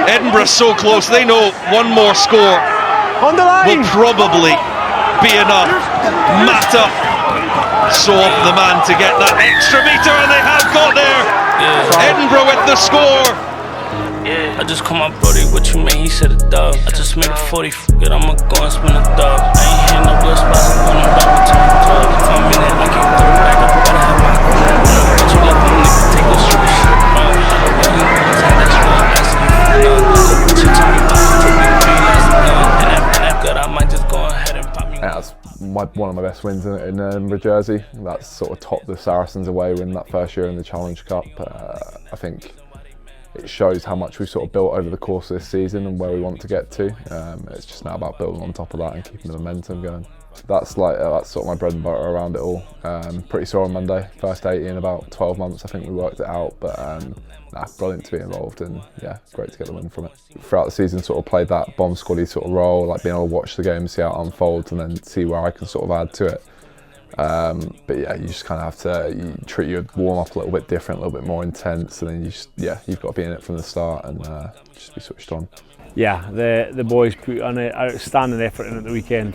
Edinburgh so close, they know one more score will probably be enough. Mata so often the man to get that extra metre, and they have got there. Edinburgh with the score. I just called my brody, what you mean? He said a dub. I just made a 40, forget I'ma go and spin a dub. I ain't hitting no blood spots, I'm going back to the club. If I'm in it, I can't throw it back, I gotta have my club. But you let them niggas take no stupid shit wrong. I don't want you to have that strong accident. But you told me about to be free last gun. And after that, I might just go ahead and pop me. That's one of my best wins in Edinburgh jersey. That's sort of topped the Saracens away win that first year in the Challenge Cup. I think it shows how much we've sort of built over the course of this season and where we want to get to. It's just now about building on top of that and keeping the momentum going. That's sort of my bread and butter around it all. Pretty sore on Monday, first 80 in about 12 months. I think we worked it out, but brilliant to be involved, and yeah, great to get the win from it. Throughout the season, sort of played that bomb squaddy sort of role, like being able to watch the game, see how it unfolds, and then see where I can sort of add to it. But yeah, you just kind of have to treat your warm up a little bit different, a little bit more intense, and then you've got to be in it from the start and just be switched on. Yeah, the boys put an outstanding effort in at the weekend,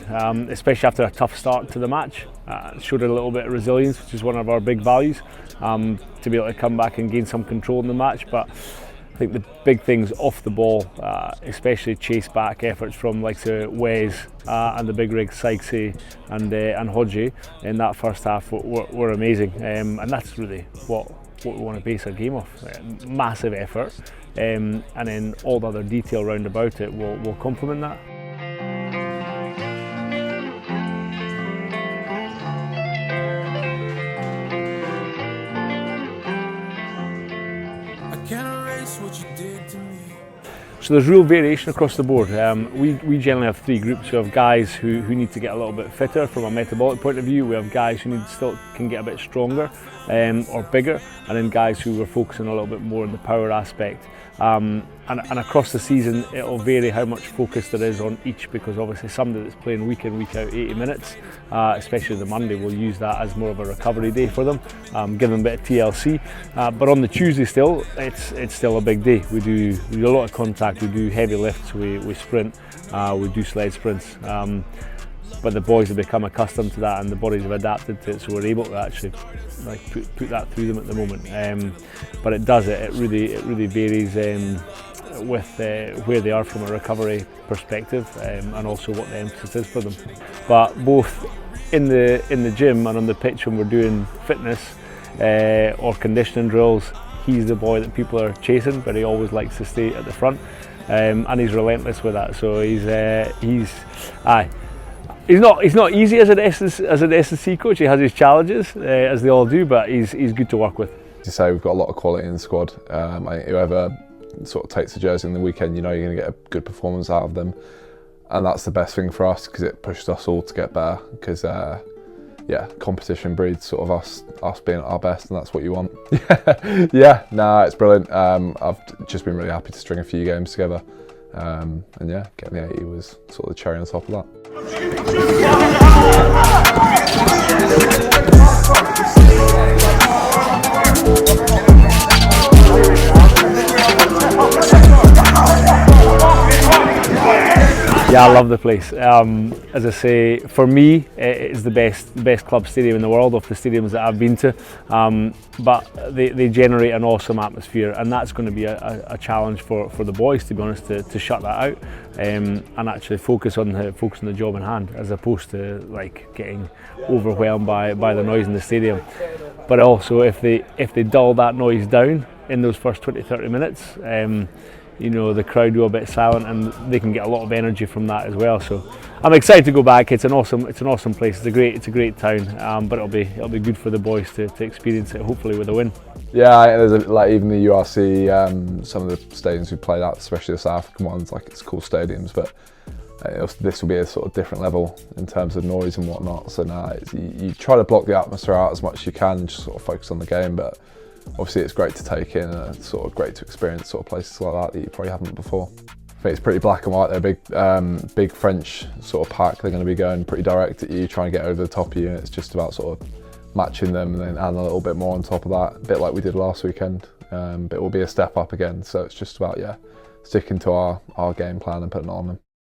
especially after a tough start to the match. Showed a little bit of resilience, which is one of our big values, to be able to come back and gain some control in the match. But I think the big things off the ball, especially chase back efforts from like Wes and the big rig Sykes and Hodgie in that first half were amazing, and that's really what we want to base our game off. Massive effort, and then all the other detail round about it will complement that. So there's real variation across the board. We generally have three groups. We have guys who need to get a little bit fitter from a metabolic point of view. We have guys who still can get a bit stronger or bigger, and then guys who are focusing a little bit more on the power aspect. And across the season, it'll vary how much focus there is on each, because obviously somebody that's playing week in, week out 80 minutes, especially the Monday, will use that as more of a recovery day for them, give them a bit of TLC. But on the Tuesday still, it's still a big day. We do a lot of contact, we do heavy lifts, we sprint, we do sled sprints. But the boys have become accustomed to that, and the bodies have adapted to it, so we're able to actually put that through them at the moment. But it really varies with where they are from a recovery perspective, and also what the emphasis is for them. But both in the gym and on the pitch when we're doing fitness or conditioning drills, he's the boy that people are chasing, but he always likes to stay at the front, and he's relentless with that. So He's not easy as an S&C coach. He has his challenges, as they all do, but he's good to work with. As you say, we've got a lot of quality in the squad. I think whoever sort of takes the jersey in the weekend, you know you're going to get a good performance out of them, and that's the best thing for us, because it pushed us all to get better. Because competition breeds sort of us being at our best, and that's what you want. It's brilliant. I've just been really happy to string a few games together. And yeah, getting the 80 was sort of the cherry on top of that. Yeah, I love the place. As I say, for me, it's the best club stadium in the world of the stadiums that I've been to. But they generate an awesome atmosphere, and that's going to be a challenge for the boys, to be honest, to shut that out and actually focus on the job in hand, as opposed to like getting overwhelmed by the noise in the stadium. But also, if they dull that noise down in those first 20-30 minutes, the crowd go a bit silent, and they can get a lot of energy from that as well. So I'm excited to go back. It's an awesome place. It's a great town. But it'll be good for the boys to experience it, hopefully with a win. Yeah, there's even the URC, some of the stadiums we played at, especially the South African ones, it's cool stadiums, but this will be a sort of different level in terms of noise and whatnot. So you try to block the atmosphere out as much as you can and just sort of focus on the game. But obviously it's great to take in, and it's sort of great to experience sort of places like that you probably haven't before. I think it's pretty black and white. They're big French sort of pack. They're going to be going pretty direct at you, trying to get over the top of you. It's just about sort of matching them and then adding a little bit more on top of that, a bit like we did last weekend. But it will be a step up again. So it's just about sticking to our game plan and putting it on them.